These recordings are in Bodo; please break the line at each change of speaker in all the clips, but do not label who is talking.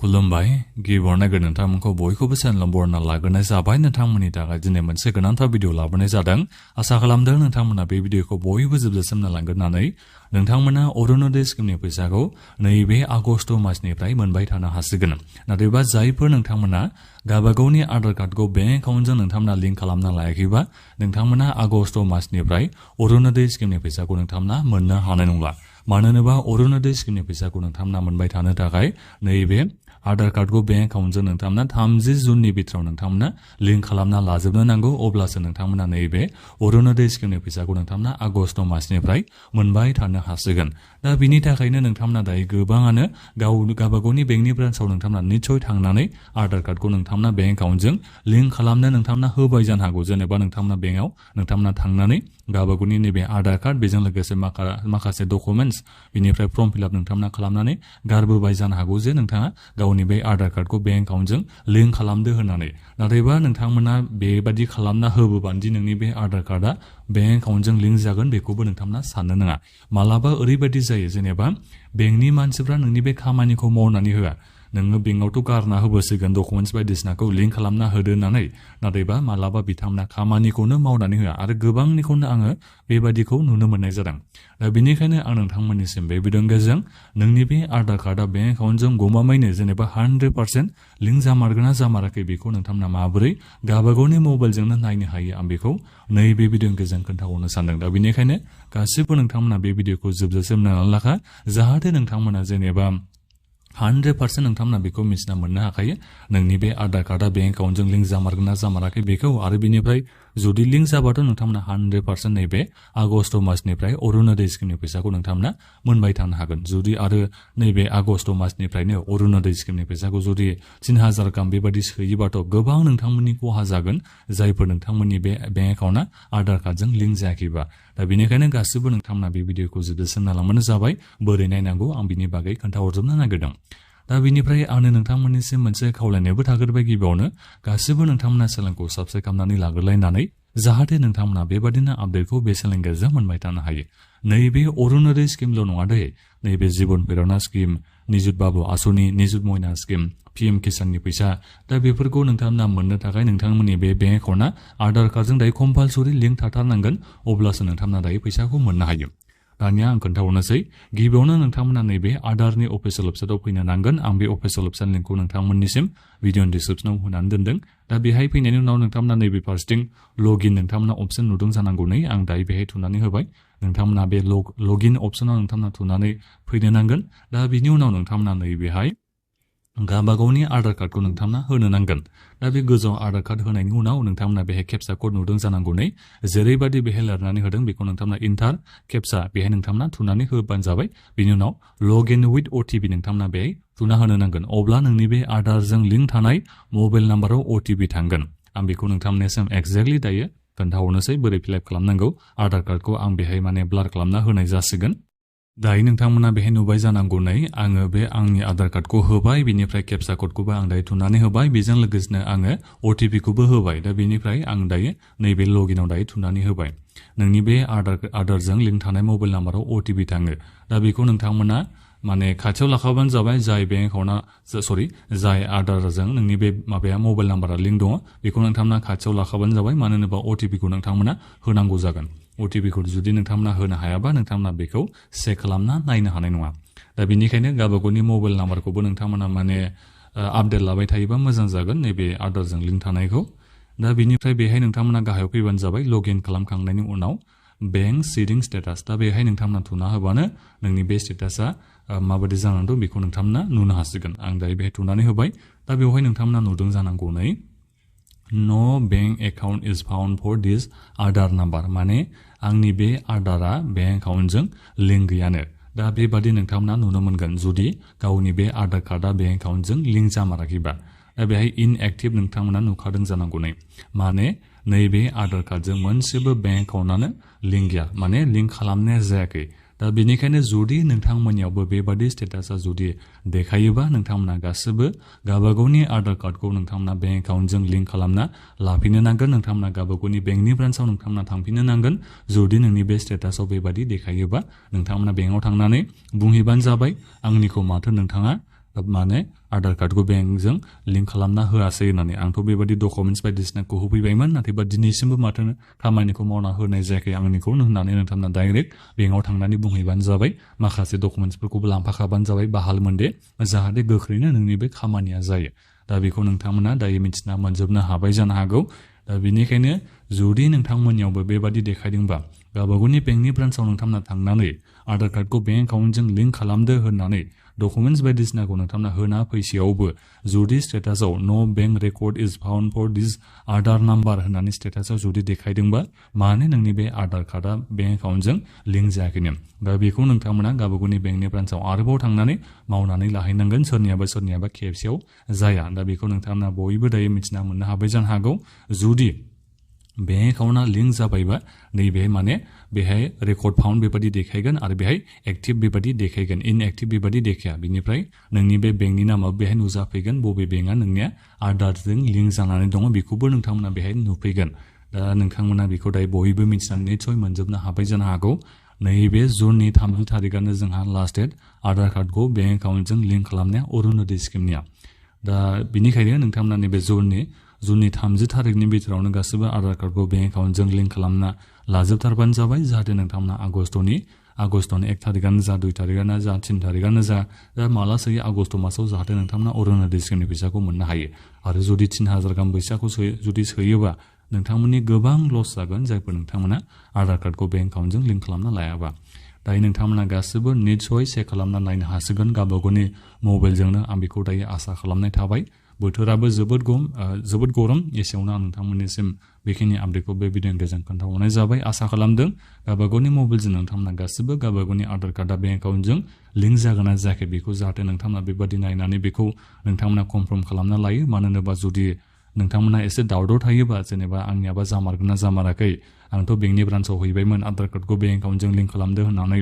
खुलुमबाय गिबियावनो नोंथांमोनखौ बयखौबो चेनेलाव बरायना लाग्रोनाय जाबाय। नोंथांमोननि थाखाय दिनै मोनसे गोनांथार भिडिअ लाबोनाय जादों। आसा खालामदों नोंथांमोना बे भिडिअखौ बयबो जोबजासिम नायलांगोननानै नोंथांमोना अरुणोदय स्किमनि फैसाखौ नैबे आगस्ट मासनिफ्राय मोनबाय थानो हासिगोन। नाथायबा जायफोर नोंथांमोना गावबागावनि आधार कार्डखौ बेंक एकाउन्टजों नोंथांमोना लिंक खालामना लायाखैबा नोंथांमोना आगस्ट मासनिफ्राय अरुणोदय स्किमनि फैसाखौ नोंथांमोना मोननो हानाय नंला। मानो होनोबा अरुणोदय स्किमनि फैसाखौ नोंथांमोना मोनबाय थानो थाखाय नैबे आधार कार्डखौ बेंक एकाउन्टजों नोंथांमोना 30 जुननि बिथोराव नोंथांमोना लिंक खालामना लाजोबनो नांगौ। अब्लासो नोंथांमोना नैबे अरुणोदय स्किमनि फैसाखौ नोंथांमोना आगस्ट मासनिफ्राय मोनबाय थानो हासिगोन। दा बिनि थाखायनो नोंथांमोना दायो गोबाङानो गावबागावनि बेंकनि ब्रान्चआव नोंथांमोना निस्सय थांनानै आधार कार्डखौ नोंथांमोना बेंक एकाउन्टजों लिंक खालामनो नोंथांमोना होबाय जानो हागौ। जेनेबा नोंथांमोना बेंकआव नोंथांमोना थांनानै गावबागावनि नैबे आधार कार्ड बेजों लोगोसे माखासे डकुमेन्टस बिनिफ्राय फर्म फिलआप नोंथांमोना खालामनानै गारबोबाय जानो हागौ जे नोंथाङा गावनि बे आधार कार्डखौ बेंक एकाउन्टजों लिंक खालामदो होननानै। नाथायबा नोंथांमोना बेबादि खालामना होबोबानदि नोंनि बे आधार कार्डआ बेंक एकाउन्टजों लिंक जागोन बेखौबो नोंथांमोना साननो नाङा। मालाबा ओरैबायदि जायो जेनेबा बेंकनि मानसिफ्रा नोंनि बे खामानिखौ मावनानै होआ। नोङो बेंकआवथ' गारना होबोसिगोन डकुमेन्टस बायदिसिनाखौ लिंक खालामना होदो होननानै। नाथायबा मालाबा बिथांमोना खामानिखौनो मावनानै होआ आरो गोबांनिखौनो आङो बेबादिखौ नुनो मोननाय जादों। दा बेनिखायनो आं नोंथांमोननिसिम बे भिडिअनि गेजेरजों नोंनि बे आधार कार्डआ बेंक एकाउन्टजों गमामायैनो जेनेबा 100% लिंक जामारगोन ना जामाराखै बेखौ नोंथांमोना माबोरै गावबागावनि मबाइलजोंनो नायनो हायो आं बेखौ नैबे भिडिअनि गेजेरजों खोन्थाहरनो सानदों। दा बेनिखायनो गासिबो नोंथांमोना बे भिडिअखौ जोबजासिम नायनानै लाखा जाहाथे नोंथांमोना जेनेबा 100% नोंथांमोना बेखौ मिथिना मोननो हाखायो नोंनि बे आधार कार्डआ बेंक एकाउन्टजों लिंक जामारगोन ना जामाराखै बेखौ। आरो बिनिफ्राय जुदि लिंक जाबाथ' नोंथांमोना 100% नैबे आगस्ट मासनिफ्राय अरुणोदय स्किमनि फैसाखौ नोंथांमोना मोनबाय थानो हागोन। जुदि आरो नैबे आगस्ट मासनिफ्रायनो अरुणोदय स्किमनि फैसाखौ जुदि 3000 गाहाम बेबादि सोयोबाथ' गोबां नोंथांमोननि खहा जागोन जायफोर नोंथांमोननि बे बेंक एकाउन्टआ आधार कार्डजों लिंक जायाखैबा। दा बेनिखायनो गासिबो नोंथांमोना बे भिडिअखौ जोबजासिम नायलांबानो जाबाय। बोरै नायनांगौ आं बिनि बागै खोन्थाहरजोबनो नागिरदों। दा बिनिफ्राय आंनो नोंथांमोननिसिम मोनसे खावलायनायबो थाग्रोबाय गिबियावनो गासिबो नोंथांमोना चेनेलखौ साबस्क्राइब खालामनानै लाग्रोलायनानै जाहाथे नोंथांमोना बेबादिनो आपडेटखौ बे चेनेलनि गेजेरजों मोनबाय थानो हायो। नैबे अरुणोदय स्किमल' नङा दे, नैबे जीवन प्रेरणा स्किम, निजुत बाबु आसनि, निजुत मयना स्किम, PM किसाननि फैसा, दा बेफोरखौ नोंथांमोना मोननो थाखाय नोंथांमोननि बे बेंक एकाउन्टआ आधार कार्डजों दायो कम्पालसरि लिंक थाथारनांगोन। अब्लासो नोंथांमोना दायो फैसाखौ मोननो हायो। दानिया आं खोन्थाहरनोसै गिबियावनो नोंथांमोना नैबे आधारनि अफिसियेल वेबसाइटआव फैनो नांगोन। आं बे अफिसियेल वेबसाइट लिंकखौ नोंथांमोननिसिम भिडिअनि डिसक्रिपसनाव होनानै दोनदों। दा बेहाय फैनायनि उनाव नोंथांमोना नैबे फार्स्टिं लगइन नोंथांमोना अपसन नुदों जानांगौ नै आं दायो बेहाय थुनानै होबाय। नोंथांमोना बे लगइन अपसनाव नोंथांमोना थुनानै फैनो नांगोन। दा बिनि उनाव नोंथांमोना नैबेहाय गावबागावनि आधार कार्डखौ नोंथांमोना होनो नांगोन। दा बे गोजौआव आधार कार्ड होनायनि उनाव नोंथांमोना बेहाय केपसा कड नुदों जानांगौ नै जेरैबायदि बेहाय लिरनानै होदों बेखौ नोंथांमोना इन्टार केपसा बेहाय नोंथांमोना थुनानै होबानो जाबाय। बिनि उनाव लग इन विथ OTP नोंथांमोना बेहाय थुना होनो नांगोन। अब्ला नोंनि बे आधारजों लिंक थानाय मबाइल नाम्बाराव OTP थांगोन। आं बेखौ नोंथांमोननिसिम एक्जेक्टलि दायो खोन्थाहरनोसै बोरै फिलआप खालामनांगौ। आधार कार्डखौ आं बेहाय माने ब्लार खालामना होनाय जासिगोन। दायो नोंथांमोना बेहाय नुबाय जानांगौ नै आङो बे आंनि आधार कार्डखौ होबाय, बिनिफ्राय केपसा क'डखौबो आं दायो थुनानै होबाय, बेजों लोगोसेनो आङो OTP खौबो होबाय। दा बेनिफ्राय आं दायो नैबे लगइनाव दायो थुनानै होबाय। नोंनि बे आधारजों लिंक थानाय मबाइल नाम्बाराव OTP थाङो। दा बेखौ नोंथांमोना माने खाथियाव लाखाबानो जाबाय। जाय बेंक एकाउन्टआ जाय आधारजों नोंनि बे माबाया मबाइल नाम्बारा लिंक दङ बेखौ नोंथांमोना खाथियाव लाखाबानो जाबाय। मानो होनोबा OTP खौ नोंथांमोना होनांगौ जागोन। OTP खौ जुदि नोंथांमोना होनो हायाबा नोंथांमोना बेखौ चेक खालामना नायनो हानाय नङा। दा बेनिखायनो गावबागावनि मबाइल नाम्बारखौबो नोंथांमोना माने आपडेट लाबाय थायोबा मोजां जागोन नैबे आधारजों लिंक थानायखौ। दा बेनिफ्राय बेहाय नोंथांमोना गाहायाव फैबानो जाबाय। लगइन खालामखांनायनि उनाव बेंक सिडिं स्टेटास, दा बेहाय नोंथांमोना थुना होबानो नोंनि बे स्टेटासा माबायदि जानानै दं बेखौ नोंथांमोना नुनो हासिगोन। आं दायो बेहाय थुनानै होबाय। दा बेवहाय नोंथांमोना नुदों जानांगौ नै नो bank account is found for this Aadhaar number, माने आंनि बे आधारा बेंक एकाउन्टजों लिंक गैयानो। दा बेबादि नोंथांमोना नुनो मोनगोन जुदि गावनि बे आधार कार्डआ बेंक एकाउन्टजों लिंक जामाराखैबा। दा बेहाय इनएक्टिभ नोंथांमोना नुखादों जानांगौ नै, माने नैबे आधार कार्डजों मोनसेबो बेंक एकाउन्टआनो लिंक गैया, माने लिंक खालामनाया जायाखै। दा बेनिखायनो जुदि नोंथांमोननियावबो बेबादि स्टेटासा जुदि देखायोबा नोंथांमोना गासिबो गावबागावनि आधार कार्डखौ नोंथांमोना बेंक एकाउन्टजों लिंक खालामना लाफिननो नांगोन। नोंथांमोना गावबागावनि बेंकनि ब्रान्चआव नोंथांमोना थांफिननो नांगोन। जुदि नोंनि बे स्टेटासाव बेबादि देखायोबा नोंथांमोना बेंकआव थांनानै बुंहैबानो जाबाय आंनिखौ माथो नोंथाङा माने आधार कार्डखौ बेंकजों लिंक खालामना होआसै होननानै आंथ' बेबादि डकुमेन्टस बायदिसिनाखौ होफैबायमोन नाथायबा दिनैसिमबो माथो खामानिखौ मावना होनाय जायाखै आंनिखौ होननानै नोंथांमोना डाइरेक्ट बेंकआव थांनानै बुंहैबानो जाबाय माखासे डकुमेन्टसफोरखौबो लांफाखाबानो जाबाय बाहाल मोनदे जाहाथे गोख्रैनो नोंनि बे खामानिया जायो दा बेखौ नोंथांमोना दायो मिथिना मोनजोबनो हाबाय जानो हागौ दा बेनिखायनो जुदि नोंथांमोननियावबो बेबादि देखायदोंबा गावबागावनि बेंकनि ब्रान्सआव नोंथांमोना थांनानै आधार कार्डखौ बेंक एकाउन्टजों लिंक खालामदो होननानै डकुमेन्टस बायदिसिनाखौ नोंथांमोना होना फैसेयावबो जुदि स्टेटासाव नो bank record is found for this Aadhaar number होननानै स्टेटासाव जुदि देखायदोंबा मानो नोंनि बे आधार कार्डआ बेंक एकाउन्टजों लिंक जायाखैनो दा बेखौ नोंथांमोना गावबागावनि बेंकनि ब्रान्सआव आरोबाव थांनानै मावनानै लाहैनांगोन सोरनियाबा खेबसेयाव जाया दा बेखौ नोंथांमोना बयबो दायो मिथिना मोननो हाबाय जानो हागौ जुदि बेंक एकाउन्टआ लिंक जाबायबा नैबे माने बेहाय रेकर्ड फाउन्ड बेबादि देखायगोन आरो बेहाय एक्टिभ बेबादि देखायगोन इनएक्टिभ बेबादि देखाया बिनिफ्राय नोंनि बे बेंकनि नामा बेहाय नुजाफैगोन बबे बेंकआ नोंनिया आधारजों लिंक जानानै दङ बेखौबो नोंथांमोना बेहाय नुफैगोन दा नोंथांमोना बेखौ दायो बयबो मिथिनानै निसय मोनजोबनो हाबाय जानो हागौ नैबे जुननि 3 थारिखआनो जोंहा लास्ट डेट आधार कार्डखौ बेंक एकाउन्टजों लिंक खालामनाया अरुणोदय स्किमनिया दा बिनिखायनो नोंथांमोना नैबे जुननि 30 थारिखनि बिथोरावनो गासिबो आधार कार्डखौ बेंक एकाउन्टजों लिंक खालामना लाजोबथारबानो जाबाय जाहाथे नोंथांमोना आगस्टनि 1 थारिखआनो जा 2 थारिखआनो जा 3 थारिखआनो जा माला सोयो आगस्ट मासाव जाहाथे नोंथांमोना अरुणोदय स्किमनि फैसाखौ मोननो हायो आरो जुदि 3000 गाहाम फैसाखौ जुदि सोयोबा नोंथांमोननि गोबां लस जागोन जायफोर नोंथांमोना आधार कार्डखौ बेंक एकाउन्टजों लिंक खालामना लायाबा दायो नोंथांमोना गासिबो निसय चेक खालामना नायनो हासिगोन गावबागावनि मबाइलजोंनो आं बेखौ दायो आसा खालामनाय थाबाय बोथोराबो जोबोद गरम एसेयावनो आं नोंथांमोननिसिम बेखिनि आपडेटखौ बे भिडिअनि गेजेरजों खोन्थाहरनाय जाबाय आसा खालामदों गावबागावनि मबाइलजों नोंथांमोना गासिबो गावबागावनि आधार कार्डआ बेंक एकाउन्टजों लिंक जागोन ना जायाखै बेखौ जाहाथे नोंथांमोना बेबादि नायनानै बेखौ नोंथांमोना कनफार्म खालामना लायो मानो होनोबा जुदि नोंथांमोना एसे डाउटआव थायोबा जेनेबा आंनियाबा जामारगोन ना जामाराखै आंथ' बेंकनि ब्रान्सआव हैबायमोन आधार कार्डखौ बेंक एकाउन्टजों लिंक खालामदो होननानै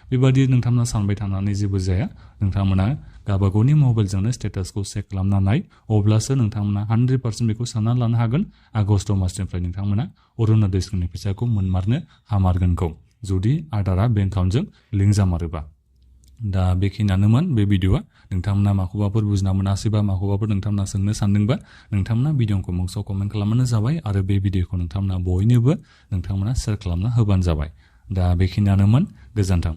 बेबादि नोंथांमोना सानबाय थानानै जेबो जाया नोंथांमोना गावबागावनि मबाइलजोंनो स्टेटासखौ चेक खालामना नाय अब्लासो नोंथांमोना 100% बेखौ सानना लानो हागोन आगस्ट मासनिफ्राय नोंथांमोना अरुणोदय स्किमनि फैसाखौ मोनमारनो हामारगोनखौ जुदि आधारआ बेंक एकाउन्टजों लिंक जामारोबा दा बेखिनियानोमोन बे भिडिअआ नोंथांमोना माखौबाफोर बुजिना मोनासैबा माखौबाफोर नोंथांमोना सोंनो सानदोंबा नोंथांमोना भिडिअखौ मुंसाव कमेन्ट खालामबानो जाबाय आरो बे भिडिअखौ नोंथांमोना बयनोबो नोंथांमोना शेयार खालामना होबानो जाबाय दा बेखिनियानोमोन गोजोन्थों